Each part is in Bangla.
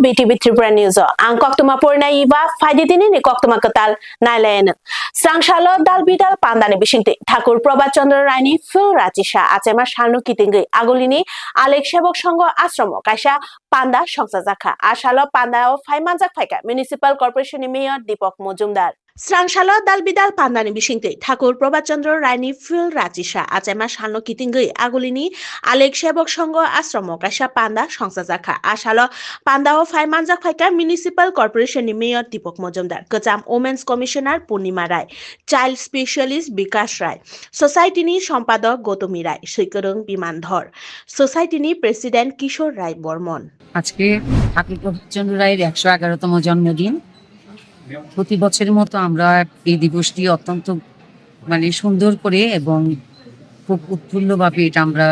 BTV Tripura News ang koktuma porna iba faidi dini ni koktuma ketal nailayan sangshalo dal bidal pandani bisingti Thakur Prabhat Chandra রায়নি ফিল রাচিসা আচেমা শানু কিতিঙ্গি আগলিনি আলেক সেবক সংঘ আশ্রম কাইসা পান্দা সংসা জাখা আশালো পান্দা ও ফাইমানজাক ফাইকা municipal corporation mayor Dipak Majumdar স্রাংশালো দালবিদাল পান্দানি বিশিংতে ঠাকুর প্রভাত চন্দ্র রায়নি ফিল রাচিসা আচেমা শানু কিতিঙ্গি আগলিনি আলেক সেবক সংঘ আশ্রম কাইসা পান্দা সংসা জাখা আশালো পান্দা ও ফাইমানজাক ফাইকা municipal corporation mayor Dipak Majumdar গজাম women's commissioner Purnima Roy child specialist বিকাশ রায় সোসাইটিনি সম্পাদক গৌতমী রায় সৈকরং বিমানধর সোসাইটিনি প্রেসিডেন্ট কিশোর রায় বর্মন। আজকে ঠাকুর প্রভাতচন্দ্র রায়ের 111তম জন্মদিন। প্রতি বছরের মতো আমরা এই দিবসটি অত্যন্ত সুন্দর করে এবং খুব উৎফুল্লভাবে এটা আমরা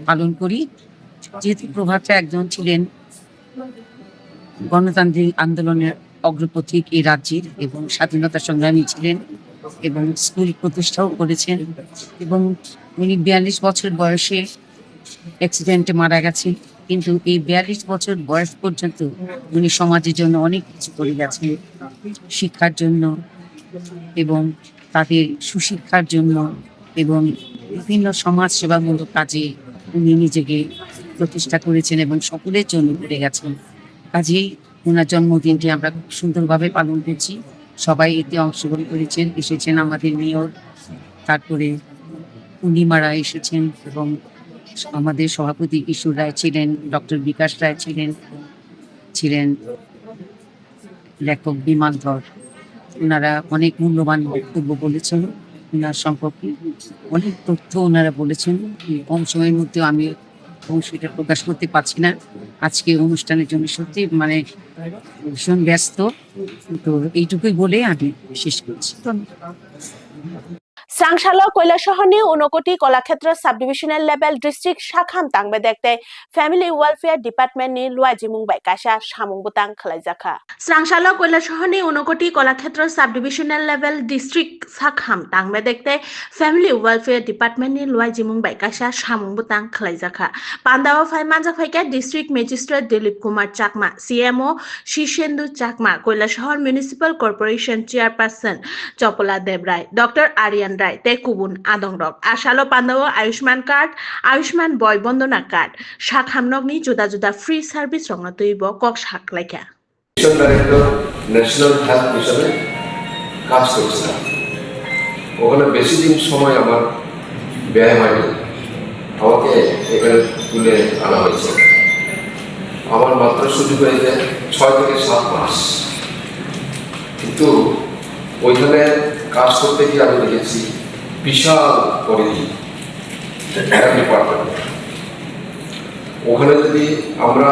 পালন করি। যেহেতু প্রভাতটা একজন ছিলেন গণতান্ত্রিক আন্দোলনের অগ্রপথিক এই রাজ্যের এবং স্বাধীনতা সংগ্রামী ছিলেন এবং স্কুল প্রতিষ্ঠাও করেছেন এবং উনি 42 বছর বয়সে অ্যাক্সিডেন্টে মারা গেছেন। কিন্তু এই 42 বছর বয়স পর্যন্ত উনি সমাজের জন্য অনেক কিছু করে গেছেন, শিক্ষার জন্য এবং তাদের সুশিক্ষার জন্য এবং বিভিন্ন সমাজ সেবামূলক কাজে উনি নিজেকে প্রতিষ্ঠা করেছেন এবং সকলের জন্য করে গেছেন। কাজেই ওনার জন্মদিনটি আমরা খুব সুন্দরভাবে পালন করছি। সবাই এতে অংশগ্রহণ করেছেন, এসেছেন আমাদের মেয়র, তারপরে পূর্ণিমা রায় এসেছেন এবং আমাদের সভাপতি কিশোর রায় ছিলেন, ডক্টর বিকাশ রায় ছিলেন লেখক বিমানধর। ওনারা অনেক মূল্যবান বক্তব্য বলেছেন, ওনার সম্পর্কে অনেক তথ্য ওনারা বলেছেন। কম সময়ের মধ্যে আমি সেটা প্রকাশ করতে পারছি না। আজকে অনুষ্ঠানের জন্য সত্যি ভীষণ ব্যস্ত, তো এইটুকুই বলে আমি শেষ করছি। স্রাংশালো কৈলাসহরনি Unakoti Kalakshetra sub divisional level district শাখাম তাংবে দেখতে ফ্যামিলি ওয়েলফেয়ার ডিপার্টমেন্ট নি লুয়াজি মুংবাই কাশা সামুং বুতাং খালাইজাখা স্রাংশালো কৈলাসহরনি Unakoti Kalakshetra sub divisional level district শাখাম তাংবে দেখতে ফ্যামিলি ওয়েলফেয়ার ডিপার্টমেন্ট নি লুয়াজি মুংবাই কাশা সামুং বুতাং খালাইজাখা পান্দাও ফাইমানজাক ফাইকা district magistrate Dilip Kumar Chakma CMO Shirshendu Chakma Kailashahar municipal corporation chairperson Chapala Debroy doctor Aryan Roy তেকুবুন আদংরক আশালো পান্দাও আয়ুষ্মান বয় বন্দনা কার্ড শাখামনগনি জুদা জুদা ফ্রি সার্ভিস রংনাতইব কক শাকলাইকা মিশন ডাইরেক্টর ন্যাশনাল হেলথ মিশনে কাজ করছিলাম। ওখানে বেশি দিন সময় আমার ব্যয় হয়নি, আমাকে এখানে তুলে আনা হয়েছে। আমার মাত্র সুযোগ হয়েছে 6 থেকে 7 মাস, কিন্তু ওইখানে কাজ করতে গিয়ে আমি দেখেছি বিশাল পরিধি ডিপার্টমেন্ট। ওখানে যদি আমরা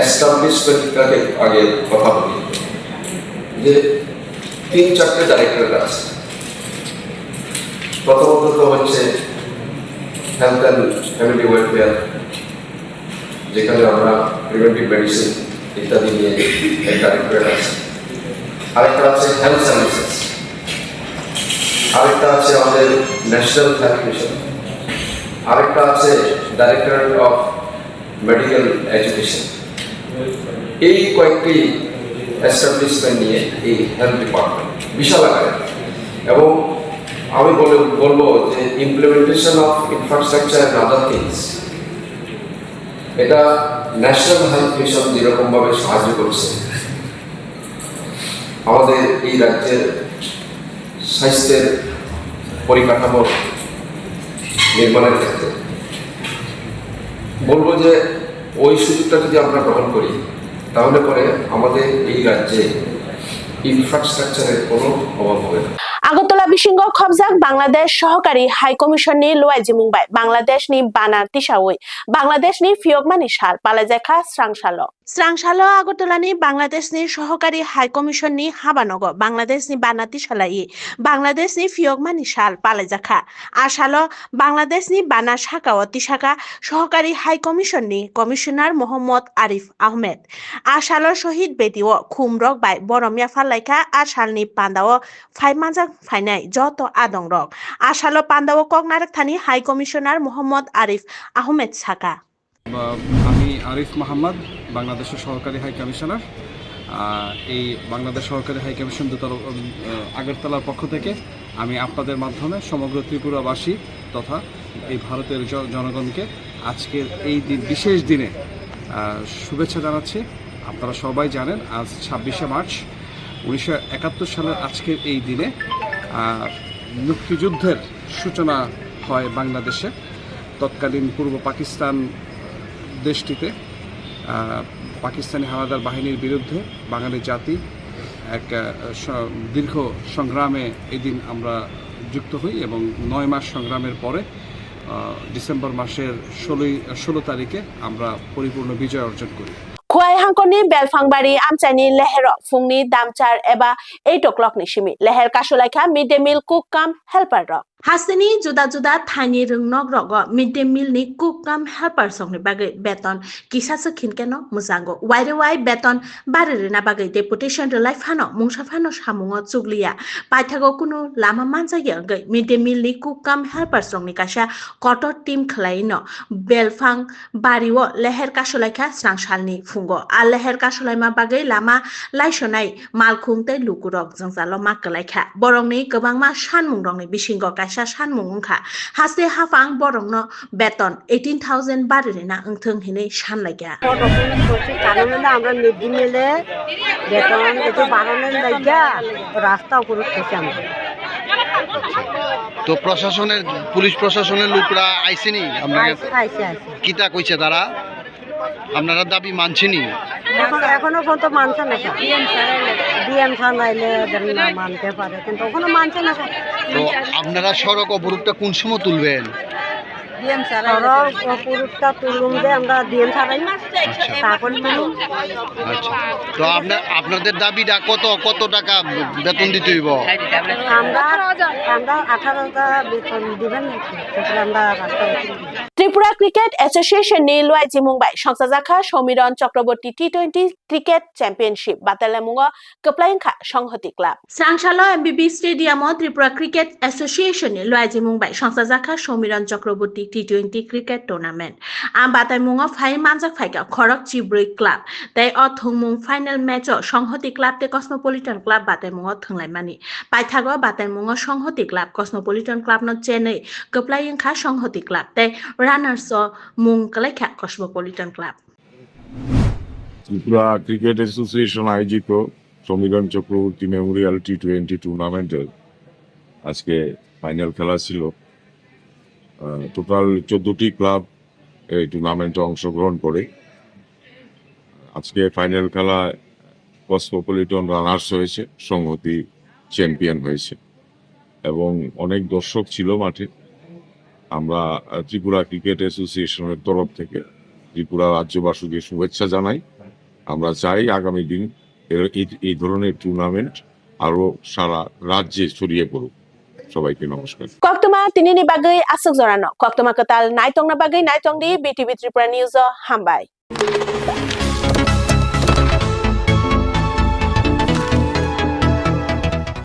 এস্টাবলিশমেন্টটাকে আগে কথা বলি, যে 3-4টে ডাইরেক্টর আছে। প্রথমত তো হচ্ছে হেলথ অ্যান্ড ফ্যামিলি ওয়েলফেয়ার, যেখানে আমরা প্রিভেন্টিভ মেডিসিন ইত্যাদি নিয়ে এক ডাইরেক্টরেট আছে। আরেকটা আছে হেলথ সার্ভিসেস, আরেকটা আছে আমাদের ন্যাশনাল হেলথ মিশন, আরেকটা আছে ডাইরেক্টরেট অফ মেডিকেল এডুকেশন। এই কয়েকটি এস্টাবলিশমেন্ট নিয়ে এই হেলথ ডিপার্টমেন্ট বিশাল আকারে। এবং আমি বলবো যে implementation of infrastructure and other things, এটা ন্যাশনাল হেলথ মিশন যেরকমভাবে সাহায্য করছে আমাদের এই রাজ্যের স্বাস্থ্যের পরিকাঠামো নির্মাণের ক্ষেত্রে, বলবো যে ওই সুযোগটা যদি আমরা গ্রহণ করি, তাহলে পরে আমাদের এই রাজ্যে ইনফ্রাস্ট্রাকচারের কোনো অভাব হবে না। আগরতলা বিশিঙ্গ খবজাক বাংলাদেশ সহকারী হাই কমিশন নি লুয়াইজি মুংবাই বাংলাদেশ নি বানার তিসাউই বাংলাদেশ নি ফিয়গমানি সাল পালাজাখা স্রাংশালো আগরতলা নি বাংলাদেশ নি সহকারী হাই কমিশন নি হাবানগ বাংলাদেশ নি বানাতি সালাই বাংলাদেশ নি ফিয়গমানি সাল পালাজাখা আশালো বাংলাদেশ নি বানা শাখাওয়াতি শাখা সহকারী হাই কমিশন নি কমিশনার মোহাম্মদ আরিফ আহমেদ আশালো শহীদ বেদিও খুমরক বাই বরমিয়া ফালাইখা আশাল নি পান্দাও ফাইমানজাক ফাইনাই যত আদং রক আশালো পান্দাও কগনারক থানি হাই কমিশনার মোহাম্মদ আরিফ আহমেদ সাকা। আমি আরিফ মোহাম্মদ, বাংলাদেশের সহকারী হাই কমিশনার। এই বাংলাদেশ সহকারী হাই কমিশন আগরতলার পক্ষ থেকে আমি আপনাদের মাধ্যমে সমগ্র ত্রিপুরাবাসী তথা এই ভারতের জনগণকে আজকের এই বিশেষ দিনে শুভেচ্ছা জানাচ্ছি। আপনারা সবাই জানেন আজ 26শে মার্চ 1971 সালের আজকের এই দিনে মুক্তিযুদ্ধের সূচনা হয় বাংলাদেশে। তৎকালীন পূর্ব পাকিস্তান দেশটিতে পাকিস্তানি হানাদার বাহিনীর বিরুদ্ধে বাঙালি জাতি এক দীর্ঘ সংগ্রামে এদিন আমরা যুক্ত হই এবং 9 মাস সংগ্রামের পরে ডিসেম্বর মাসের 16 তারিখে আমরা পরিপূর্ণ বিজয় অর্জন করি। Kuai hangkoni belfangbari amchani lehero fungni damchar eba 8 o'clock ni shimi leher kasulaikha midday meal cook kam helper rok Hasini juda juda thani rungnog rogo midday meal ni cook kam helper songni bagai beton kisa sakhin keno musango waire wai beton barere na bagai deputation relai phano mungsa phano samungo chuglia paithago kunu lama manjaya gai midday meal ni cook kam helper songni kasha kotor team khlaino belfang bariwo leher kasulaikha srangsalni fungo al leher kasulaima bagai lama laisonai malkhung tei lukurok jangzalo makkalaikha borongni gobangma sanmung rongni bisingo kaisa sanmung ongkha haste hafang borongno beton 18,000 barina engthong hinei sanlaikha কারণে আমরা মিড মিলে বেতন একটু বাড়ানোর লাগিয়া রাস্তা উপরে খেয়েছি আমরা। তো প্রশাসনের পুলিশ প্রশাসনের লোকরা আইসেনি আপনাকে আইসে কিতা কইছে তারা আপনারা দাবি মানছেনি এখনো পর্যন্ত মানছে না ডিএম স্যার নাইলে না মানতে পারে কিন্তু ওখানে মানছে না তো আপনারা সড়ক অবরোধটা কোন সময় তুলবেন পুরুষটা তুলুম যে আমরা ডিএম ছাড়াই না তারপর তুলুম। আচ্ছা তো আপনাদের দাবিটা কত টাকা বেতন দিতে হইব আমরা 18,000 বেতন দিবেন তারপরে আমরা রাস্তায় Tripura cricket association ni luai jimung bai songsajakha Somiron Chakraborty T20 cricket championship বাতালামুঙ্গ কপ্লাইংখা সংহতি ক্লাব সাংশালো এমবিবি স্টেডিয়ামো Tripura cricket association ni luai jimung bai songsajakha Somiron Chakraborty T20 cricket tournament আম বাতাইমুঙ্গ ফাই মানজাক ফাইকা খরক চিব্রই ক্লাব তাই অথংমুং ফাইনাল ম্যাচ সংহতি ক্লাব তে কসমোপলিটন ক্লাব বাতাইমুঙ্গ থংলাইমানি পাইথাগো বাতাইমুঙ্গ সংহতি ক্লাব কসমোপলিটন ক্লাব ন চেন্নাই কপ্লাইংখা সংহতি ক্লাব তাই রানার্স মুং কলাইখা cosmopolitan club Tripura cricket association আয়োজিত সমীরণ চক্রবর্তী মেমোরিয়াল T20 টুর্নামেন্টের আজকে ফাইনাল খেলা ছিল। টোটাল 14টি ক্লাব এই টুর্নামেন্টে অংশগ্রহণ করে। আজকে ফাইনাল খেলায় কসমোপলিটন রানার্স হয়েছে, সংহতি চ্যাম্পিয়ন হয়েছে এবং অনেক দর্শক ছিল মাঠে। আমরা ত্রিপুরা ক্রিকেট অ্যাসোসিয়েশনের তরফ থেকে ত্রিপুরা রাজ্যবাসীকে শুভেচ্ছা জানাই। আমরা চাই আগামী দিন এই ধরনের টুর্নামেন্ট আরো সারা রাজ্যে ছড়িয়ে পড়ুক। সবাইকে নমস্কার। Koktuma tinini bagai asuk zorano koktuma ketal naitong na bagai naitong di BTV Tripura News hambai